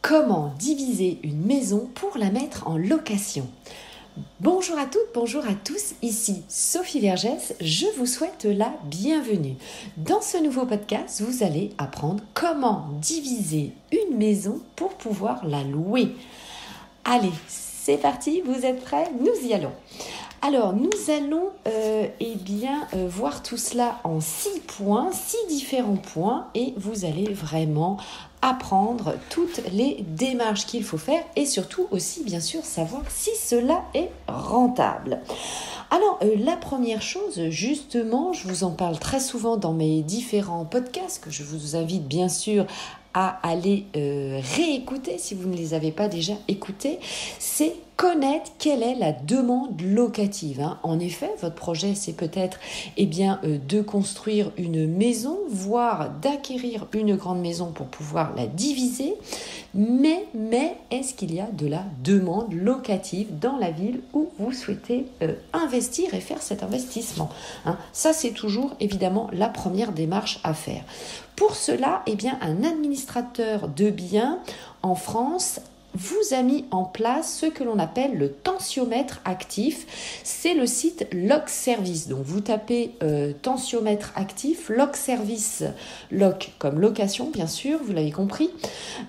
Comment diviser une maison pour la mettre en location? Bonjour à toutes, bonjour à tous, ici Sophie Vergès, je vous souhaite la bienvenue. Dans ce nouveau podcast, vous allez apprendre comment diviser une maison pour pouvoir la louer. Allez, c'est parti, vous êtes prêts? Nous y allons. Alors, nous allons voir tout cela en 6 points, 6 différents points, et vous allez vraiment apprendre toutes les démarches qu'il faut faire et surtout aussi, bien sûr, savoir si cela est rentable. Alors, la première chose, justement, je vous en parle très souvent dans mes différents podcasts que je vous invite bien sûr à aller réécouter si vous ne les avez pas déjà écoutés, c'est connaître quelle est la demande locative. En effet, votre projet, c'est peut-être de construire une maison, voire d'acquérir une grande maison pour pouvoir la diviser. Mais est-ce qu'il y a de la demande locative dans la ville où vous souhaitez investir et faire cet investissement? Ça, c'est toujours évidemment la première démarche à faire. Pour cela, un administrateur de biens en France vous a mis en place ce que l'on appelle le tensiomètre actif. C'est le site LocService. Donc vous tapez tensiomètre actif, LocService, loc comme location bien sûr, vous l'avez compris,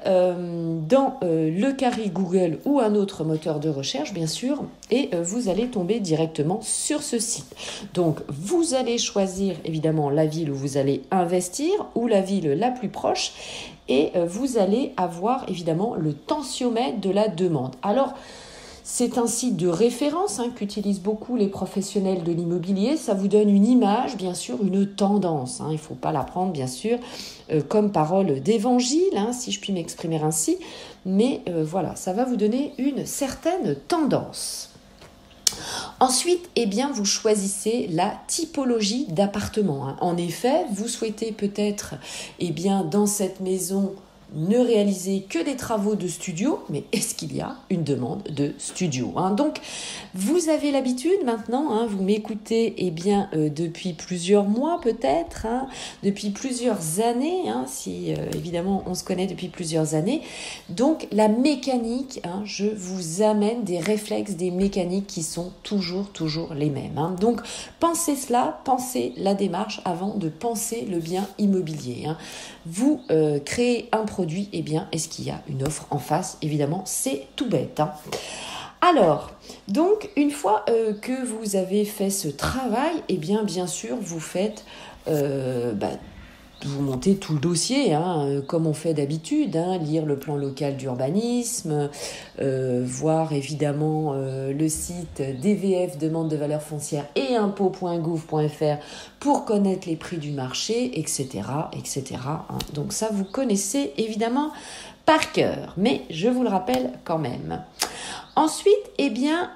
dans le carré Google ou un autre moteur de recherche bien sûr, et vous allez tomber directement sur ce site. Donc vous allez choisir évidemment la ville où vous allez investir ou la ville la plus proche, et vous allez avoir évidemment le tensiomètre de la demande. Alors, c'est un site de référence qu'utilisent beaucoup les professionnels de l'immobilier. Ça vous donne une image, bien sûr, une tendance. Il ne faut pas la prendre, bien sûr, comme parole d'évangile, si je puis m'exprimer ainsi. Mais voilà, ça va vous donner une certaine tendance. Ensuite, vous choisissez la typologie d'appartement. En effet, vous souhaitez peut-être, dans cette maison, ne réaliser que des travaux de studio, mais est-ce qu'il y a une demande de studio? Donc, vous avez l'habitude maintenant, vous m'écoutez depuis plusieurs mois peut-être, depuis plusieurs années, si évidemment on se connaît depuis plusieurs années. Donc, la mécanique, je vous amène des réflexes, des mécaniques qui sont toujours les mêmes. Donc, pensez cela, pensez la démarche avant de penser le bien immobilier. Vous créez un produit, est-ce qu'il y a une offre en face? Évidemment, c'est tout bête. Alors, donc, une fois que vous avez fait ce travail, bien sûr, vous faites... vous montez tout le dossier, comme on fait d'habitude, lire le plan local d'urbanisme, voir évidemment le site DVF, demande de valeur foncière et impôts.gouv.fr pour connaître les prix du marché, etc. Donc ça, vous connaissez évidemment par cœur, mais je vous le rappelle quand même. Ensuite,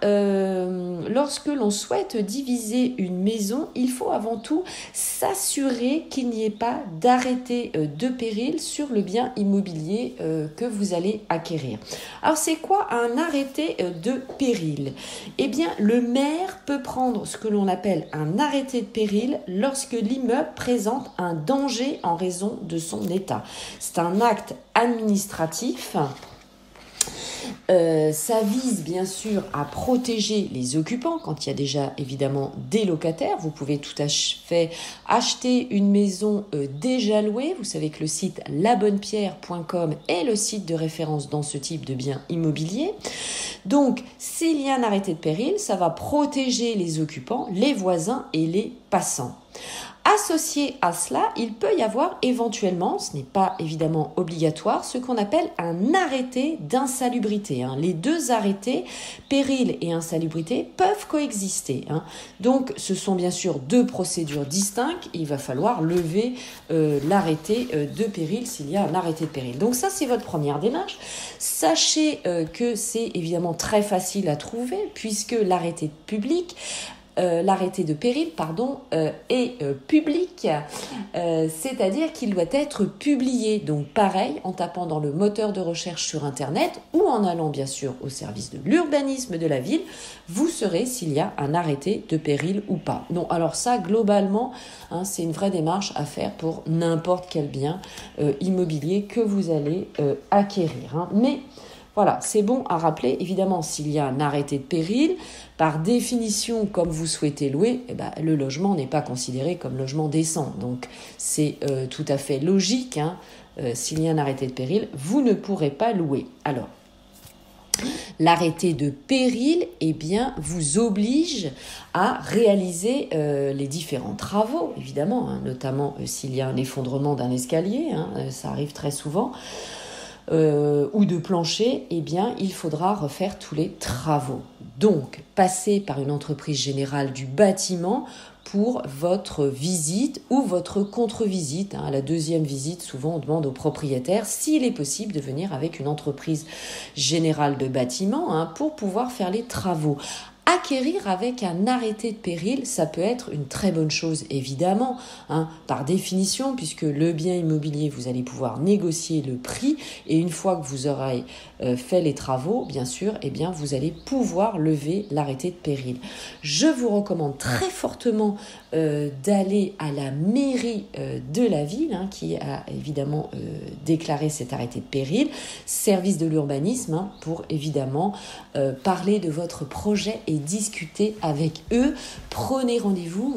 lorsque l'on souhaite diviser une maison, il faut avant tout s'assurer qu'il n'y ait pas d'arrêté de péril sur le bien immobilier que vous allez acquérir. Alors, c'est quoi un arrêté de péril? Le maire peut prendre ce que l'on appelle un arrêté de péril lorsque l'immeuble présente un danger en raison de son état. C'est un acte administratif. Ça vise bien sûr à protéger les occupants quand il y a déjà évidemment des locataires. Vous pouvez tout à fait acheter une maison déjà louée. Vous savez que le site labonnepierre.com est le site de référence dans ce type de biens immobiliers. Donc, s'il y a un arrêté de péril, ça va protéger les occupants, les voisins et les passants. Associé à cela, il peut y avoir éventuellement, ce n'est pas évidemment obligatoire, ce qu'on appelle un arrêté d'insalubrité. Les deux arrêtés, péril et insalubrité, peuvent coexister. Donc, ce sont bien sûr deux procédures distinctes. Il va falloir lever l'arrêté de péril s'il y a un arrêté de péril. Donc ça, c'est votre première démarche. Sachez que c'est évidemment très facile à trouver puisque l'arrêté public l'arrêté de péril, est public, c'est-à-dire qu'il doit être publié. Donc pareil, en tapant dans le moteur de recherche sur Internet ou en allant bien sûr au service de l'urbanisme de la ville, vous saurez s'il y a un arrêté de péril ou pas. Non, alors ça, globalement, c'est une vraie démarche à faire pour n'importe quel bien immobilier que vous allez acquérir. Mais voilà, c'est bon à rappeler, évidemment, s'il y a un arrêté de péril, par définition, comme vous souhaitez louer, le logement n'est pas considéré comme logement décent. Donc, c'est tout à fait logique. S'il y a un arrêté de péril, vous ne pourrez pas louer. Alors, l'arrêté de péril, vous oblige à réaliser les différents travaux, évidemment, notamment s'il y a un effondrement d'un escalier, ça arrive très souvent, ou de plancher, il faudra refaire tous les travaux. Donc, passez par une entreprise générale du bâtiment pour votre visite ou votre contre-visite. À la deuxième visite, souvent on demande au propriétaire s'il est possible de venir avec une entreprise générale de bâtiment pour pouvoir faire les travaux. Acquérir avec un arrêté de péril, ça peut être une très bonne chose, évidemment, par définition, puisque le bien immobilier, vous allez pouvoir négocier le prix, et une fois que vous aurez fait les travaux, bien sûr, vous allez pouvoir lever l'arrêté de péril. Je vous recommande très fortement d'aller à la mairie de la ville, qui a évidemment déclaré cet arrêté de péril, service de l'urbanisme, pour évidemment parler de votre projet et discuter avec eux. Prenez rendez-vous,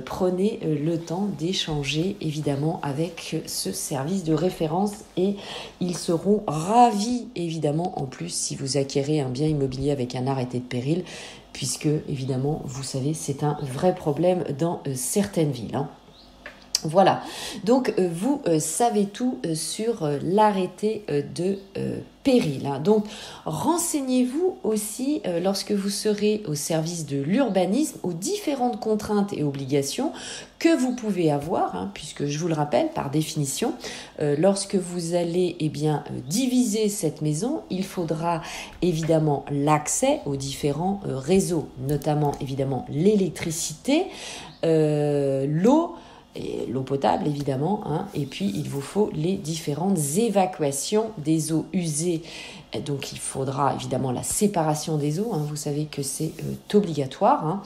prenez le temps d'échanger évidemment avec ce service de référence et ils seront ravis évidemment en plus si vous acquérez un bien immobilier avec un arrêté de péril puisque évidemment vous savez c'est un vrai problème dans certaines villes. Voilà, donc vous savez tout sur l'arrêté de péril. Donc renseignez-vous aussi lorsque vous serez au service de l'urbanisme aux différentes contraintes et obligations que vous pouvez avoir, puisque je vous le rappelle par définition, lorsque vous allez diviser cette maison, il faudra évidemment l'accès aux différents réseaux, notamment évidemment l'électricité, l'eau, et l'eau potable évidemment, et puis il vous faut les différentes évacuations des eaux usées. Donc il faudra évidemment la séparation des eaux, vous savez que c'est obligatoire.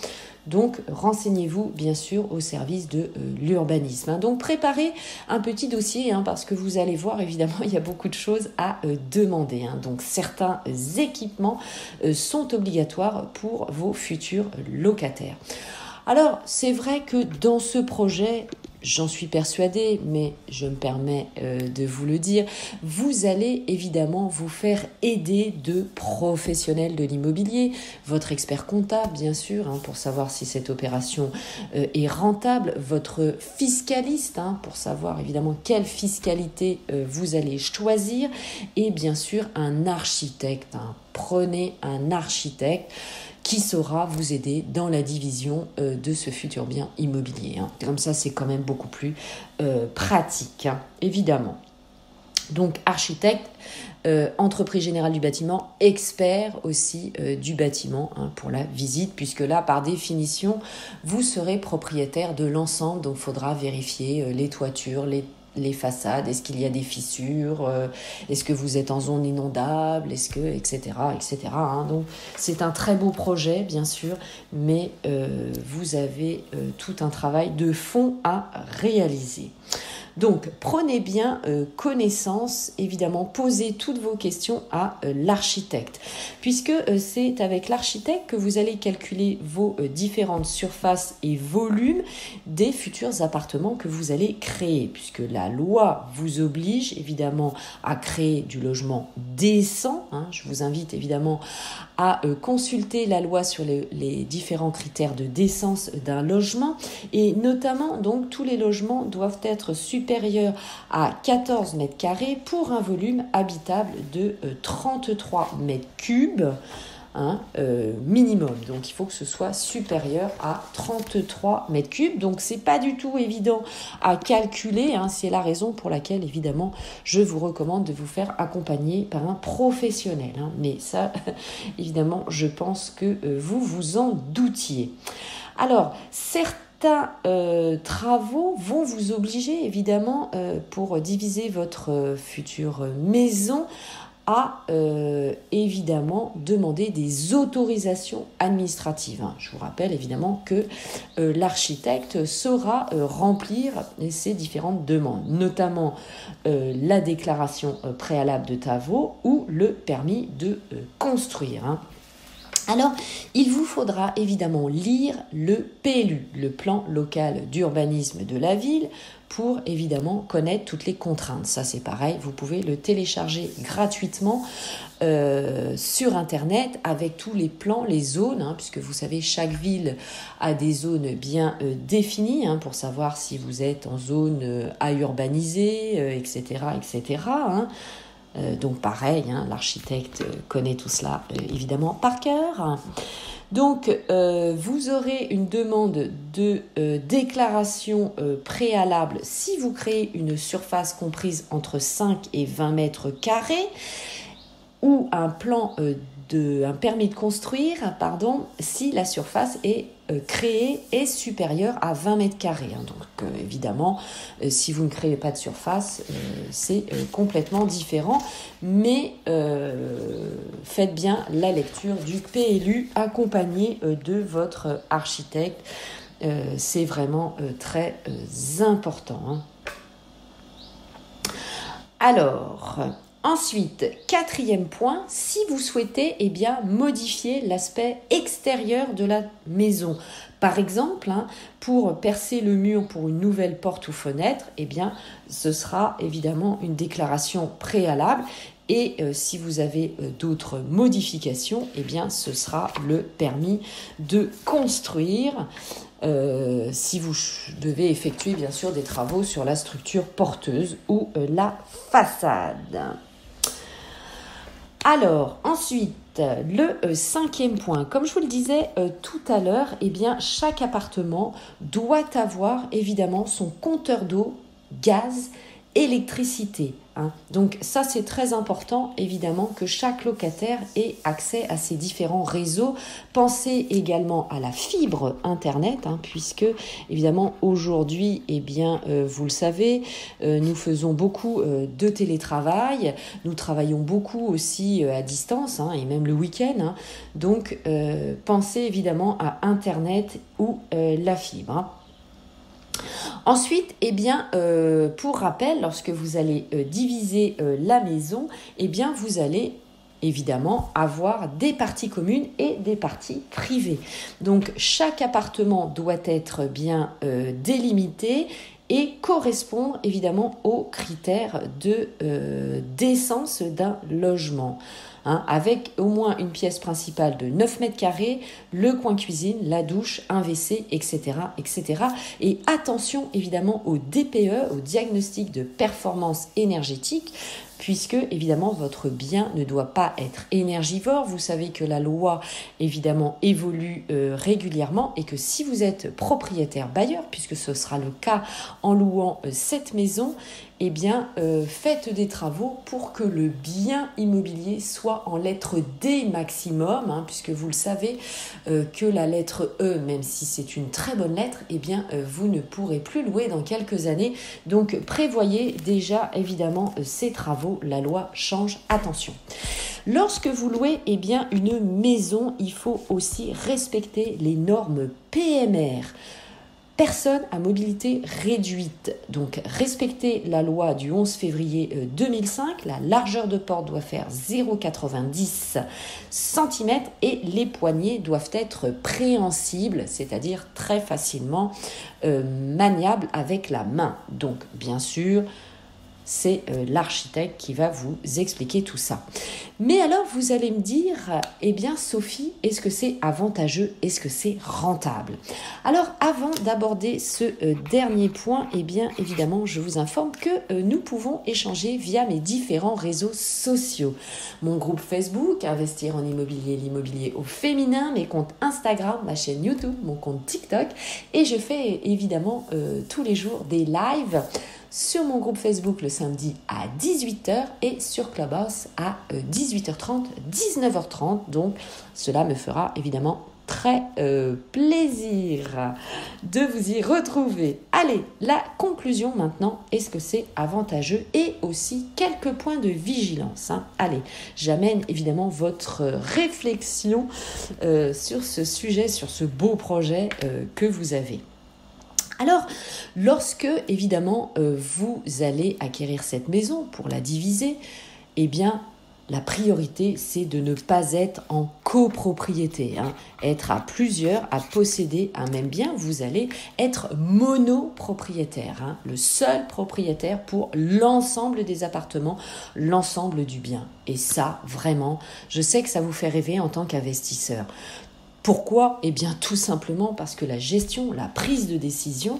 Donc renseignez-vous bien sûr au service de l'urbanisme. Donc préparez un petit dossier parce que vous allez voir évidemment il y a beaucoup de choses à demander. Donc certains équipements sont obligatoires pour vos futurs locataires. Alors, c'est vrai que dans ce projet, j'en suis persuadée, mais je me permets de vous le dire, vous allez évidemment vous faire aider de professionnels de l'immobilier, votre expert comptable bien sûr, pour savoir si cette opération est rentable, votre fiscaliste pour savoir évidemment quelle fiscalité vous allez choisir, et bien sûr un architecte. Prenez un architecte qui saura vous aider dans la division de ce futur bien immobilier. Comme ça, c'est quand même beaucoup plus pratique, évidemment. Donc, architecte, entreprise générale du bâtiment, expert aussi du bâtiment pour la visite, puisque là, par définition, vous serez propriétaire de l'ensemble, donc il faudra vérifier les toitures, les façades, est-ce qu'il y a des fissures, est-ce que vous êtes en zone inondable, etc. Donc c'est un très beau projet bien sûr, mais vous avez tout un travail de fond à réaliser. Donc, prenez bien connaissance, évidemment, posez toutes vos questions à l'architecte, puisque c'est avec l'architecte que vous allez calculer vos différentes surfaces et volumes des futurs appartements que vous allez créer, puisque la loi vous oblige, évidemment, à créer du logement décent. Je vous invite, évidemment, à consulter la loi sur les différents critères de décence d'un logement, et notamment, donc, tous les logements doivent être supérieur à 14 mètres carrés pour un volume habitable de 33 mètres cubes. minimum. Donc il faut que ce soit supérieur à 33 mètres cubes. Donc c'est pas du tout évident à calculer. C'est la raison pour laquelle évidemment je vous recommande de vous faire accompagner par un professionnel. Mais ça, évidemment, je pense que vous vous en doutiez. Alors, certains travaux vont vous obliger, évidemment, pour diviser votre future maison, à évidemment demander des autorisations administratives. Je vous rappelle évidemment que l'architecte saura remplir ces différentes demandes, notamment la déclaration préalable de travaux ou le permis de construire. Alors, il vous faudra évidemment lire le PLU, le plan local d'urbanisme de la ville, pour évidemment connaître toutes les contraintes. Ça, c'est pareil, vous pouvez le télécharger gratuitement sur Internet avec tous les plans, les zones, puisque vous savez, chaque ville a des zones bien définies pour savoir si vous êtes en zone à urbaniser, etc., etc., donc pareil, l'architecte connaît tout cela évidemment par cœur. Donc vous aurez une demande de déclaration préalable si vous créez une surface comprise entre 5 et 20 mètres carrés ou un permis de construire, si la surface est créée est supérieure à 20 mètres carrés. Donc évidemment, si vous ne créez pas de surface, c'est complètement différent. Mais faites bien la lecture du PLU accompagné de votre architecte. C'est vraiment très important. Alors... Ensuite, 4e point, si vous souhaitez modifier l'aspect extérieur de la maison. Par exemple, pour percer le mur pour une nouvelle porte ou fenêtre, ce sera évidemment une déclaration préalable. Et si vous avez d'autres modifications, ce sera le permis de construire. Si vous devez effectuer bien sûr des travaux sur la structure porteuse ou la façade. Alors, ensuite, le 5e point, comme je vous le disais tout à l'heure, chaque appartement doit avoir évidemment son compteur d'eau, gaz, électricité. Donc ça, c'est très important, évidemment, que chaque locataire ait accès à ces différents réseaux. Pensez également à la fibre Internet, puisque, évidemment, aujourd'hui, vous le savez, nous faisons beaucoup de télétravail. Nous travaillons beaucoup aussi à distance, et même le week-end. Donc, pensez évidemment à Internet ou la fibre. Ensuite, pour rappel, lorsque vous allez diviser la maison, vous allez évidemment avoir des parties communes et des parties privées. Donc, chaque appartement doit être bien délimité et correspondre évidemment aux critères de décence d'un logement. Avec au moins une pièce principale de 9 mètres carrés, le coin cuisine, la douche, un WC, etc., etc. Et attention évidemment au DPE, au diagnostic de performance énergétique, puisque évidemment votre bien ne doit pas être énergivore. Vous savez que la loi évidemment évolue régulièrement et que si vous êtes propriétaire bailleur, puisque ce sera le cas en louant cette maison, faites des travaux pour que le bien immobilier soit en lettre D maximum, puisque vous le savez que la lettre E, même si c'est une très bonne lettre, vous ne pourrez plus louer dans quelques années. Donc prévoyez déjà évidemment ces travaux, la loi change, attention. Lorsque vous louez une maison, il faut aussi respecter les normes PMR. Personnes à mobilité réduite. Donc, respectez la loi du 11 février 2005. La largeur de porte doit faire 0,90 cm et les poignées doivent être préhensibles, c'est-à-dire très facilement maniables avec la main. Donc, bien sûr, c'est l'architecte qui va vous expliquer tout ça. Mais alors, vous allez me dire, eh bien Sophie, est-ce que c'est avantageux? Est-ce que c'est rentable? Alors, avant d'aborder ce dernier point, eh bien évidemment, je vous informe que nous pouvons échanger via mes différents réseaux sociaux. Mon groupe Facebook, Investir en immobilier, l'immobilier au féminin, mes comptes Instagram, ma chaîne YouTube, mon compte TikTok, et je fais évidemment tous les jours des lives sur mon groupe Facebook le samedi à 18h et sur Clubhouse à 18h30, 19h30. Donc, cela me fera évidemment très plaisir de vous y retrouver. Allez, la conclusion maintenant, est-ce que c'est avantageux et aussi quelques points de vigilance, hein. Allez, j'amène évidemment votre réflexion sur ce sujet, sur ce beau projet que vous avez. Alors, lorsque, évidemment, vous allez acquérir cette maison pour la diviser, eh bien, la priorité, c'est de ne pas être en copropriété, hein. Être à plusieurs, à posséder un même bien. Vous allez être monopropriétaire, hein, le seul propriétaire pour l'ensemble des appartements, l'ensemble du bien. Et ça, vraiment, je sais que ça vous fait rêver en tant qu'investisseur. Pourquoi? Eh bien tout simplement parce que la gestion, la prise de décision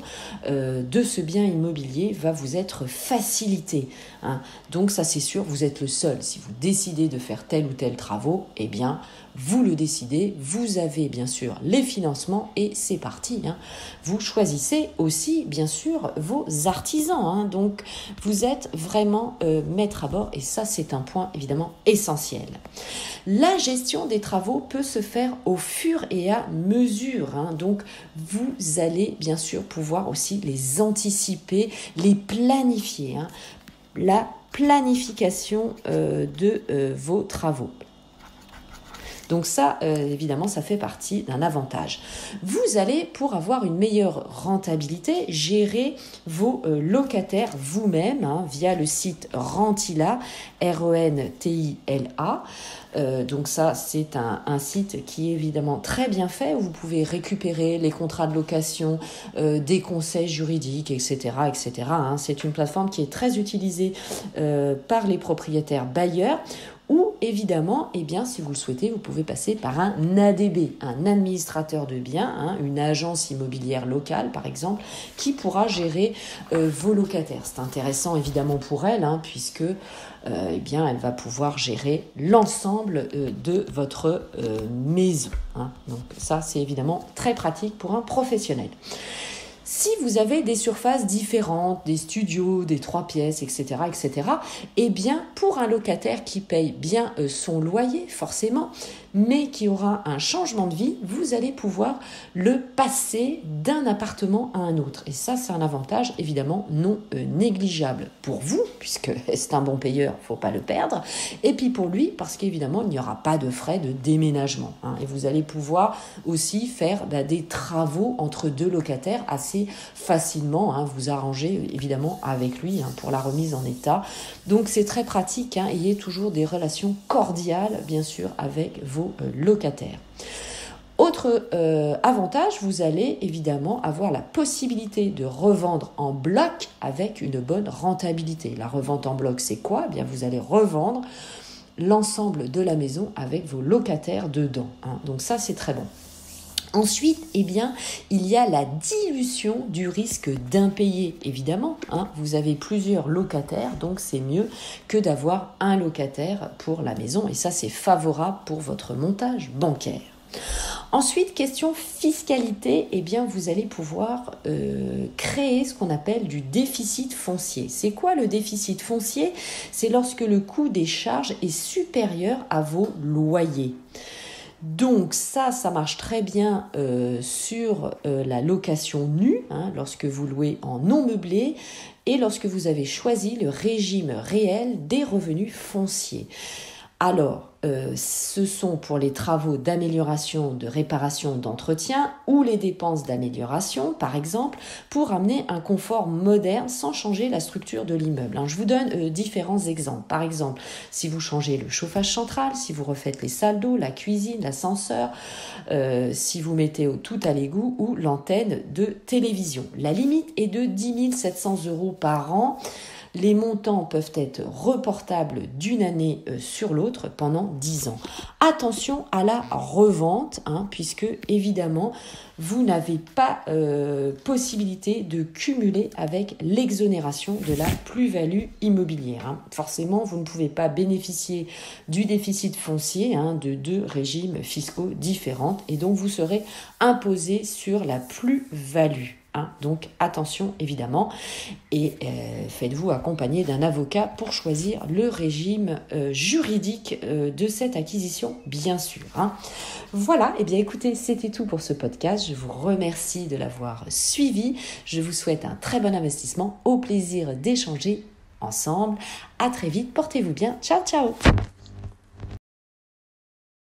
de ce bien immobilier va vous être facilitée, hein. Donc ça c'est sûr, vous êtes le seul. Si vous décidez de faire tel ou tel travaux, eh bien vous le décidez, vous avez bien sûr les financements et c'est parti, hein. Vous choisissez aussi bien sûr vos artisans, hein. Donc vous êtes vraiment maître à bord et ça c'est un point évidemment essentiel. La gestion des travaux peut se faire au fur et à mesure, hein. Donc vous allez bien sûr pouvoir aussi les anticiper, les planifier, hein. La planification de vos travaux. Donc ça, évidemment, ça fait partie d'un avantage. Vous allez, pour avoir une meilleure rentabilité, gérer vos locataires vous-même, hein, via le site Rentila, RENTILA. Donc ça, c'est un site qui est évidemment très bien fait, où vous pouvez récupérer les contrats de location, des conseils juridiques, etc. etc. hein. C'est une plateforme qui est très utilisée par les propriétaires bailleurs, ou évidemment, eh bien, si vous le souhaitez, vous pouvez passer par un ADB, un administrateur de biens, hein, une agence immobilière locale par exemple, qui pourra gérer vos locataires. C'est intéressant évidemment pour elle, hein, puisque eh bien, elle va pouvoir gérer l'ensemble de votre maison, hein. Donc ça, c'est évidemment très pratique pour un professionnel. Si vous avez des surfaces différentes, des studios, des 3 pièces, etc., eh bien, pour un locataire qui paye bien son loyer, forcément, mais qui aura un changement de vie, vous allez pouvoir le passer d'un appartement à un autre. Et ça, c'est un avantage, évidemment, non négligeable pour vous, puisque c'est un bon payeur, il ne faut pas le perdre, et puis pour lui, parce qu'évidemment, il n'y aura pas de frais de déménagement, hein. Et vous allez pouvoir aussi faire des travaux entre deux locataires assez facilement, hein, vous arrangez évidemment avec lui, hein, pour la remise en état. Donc c'est très pratique, hein, ayez toujours des relations cordiales bien sûr avec vos locataires. Autre avantage, vous allez évidemment avoir la possibilité de revendre en bloc avec une bonne rentabilité. La revente en bloc, c'est quoi? Eh bien, vous allez revendre l'ensemble de la maison avec vos locataires dedans, hein. Donc ça, c'est très bon. Ensuite, eh bien, il y a la dilution du risque d'impayé, évidemment, hein. Vous avez plusieurs locataires, donc c'est mieux que d'avoir un locataire pour la maison. Et ça, c'est favorable pour votre montage bancaire. Ensuite, question fiscalité, eh bien, vous allez pouvoir créer ce qu'on appelle du déficit foncier. C'est quoi le déficit foncier? C'est lorsque le coût des charges est supérieur à vos loyers. Donc ça marche très bien sur la location nue, hein, lorsque vous louez en non meublé et lorsque vous avez choisi le régime réel des revenus fonciers. Alors, ce sont pour les travaux d'amélioration, de réparation, d'entretien ou les dépenses d'amélioration, par exemple, pour amener un confort moderne sans changer la structure de l'immeuble. Je vous donne différents exemples. Par exemple, si vous changez le chauffage central, si vous refaites les salles d'eau, la cuisine, l'ascenseur, si vous mettez tout à l'égout ou l'antenne de télévision. La limite est de 10 700 € par an. Les montants peuvent être reportables d'une année sur l'autre pendant 10 ans. Attention à la revente, puisque évidemment, vous n'avez pas possibilité de cumuler avec l'exonération de la plus-value immobilière. Forcément, vous ne pouvez pas bénéficier du déficit foncier de deux régimes fiscaux différents et donc vous serez imposé sur la plus-value. Donc attention évidemment et faites-vous accompagner d'un avocat pour choisir le régime juridique de cette acquisition bien sûr. Voilà, et bien écoutez, c'était tout pour ce podcast. Je vous remercie de l'avoir suivi. Je vous souhaite un très bon investissement. Au plaisir d'échanger ensemble. À très vite, portez-vous bien. Ciao, ciao.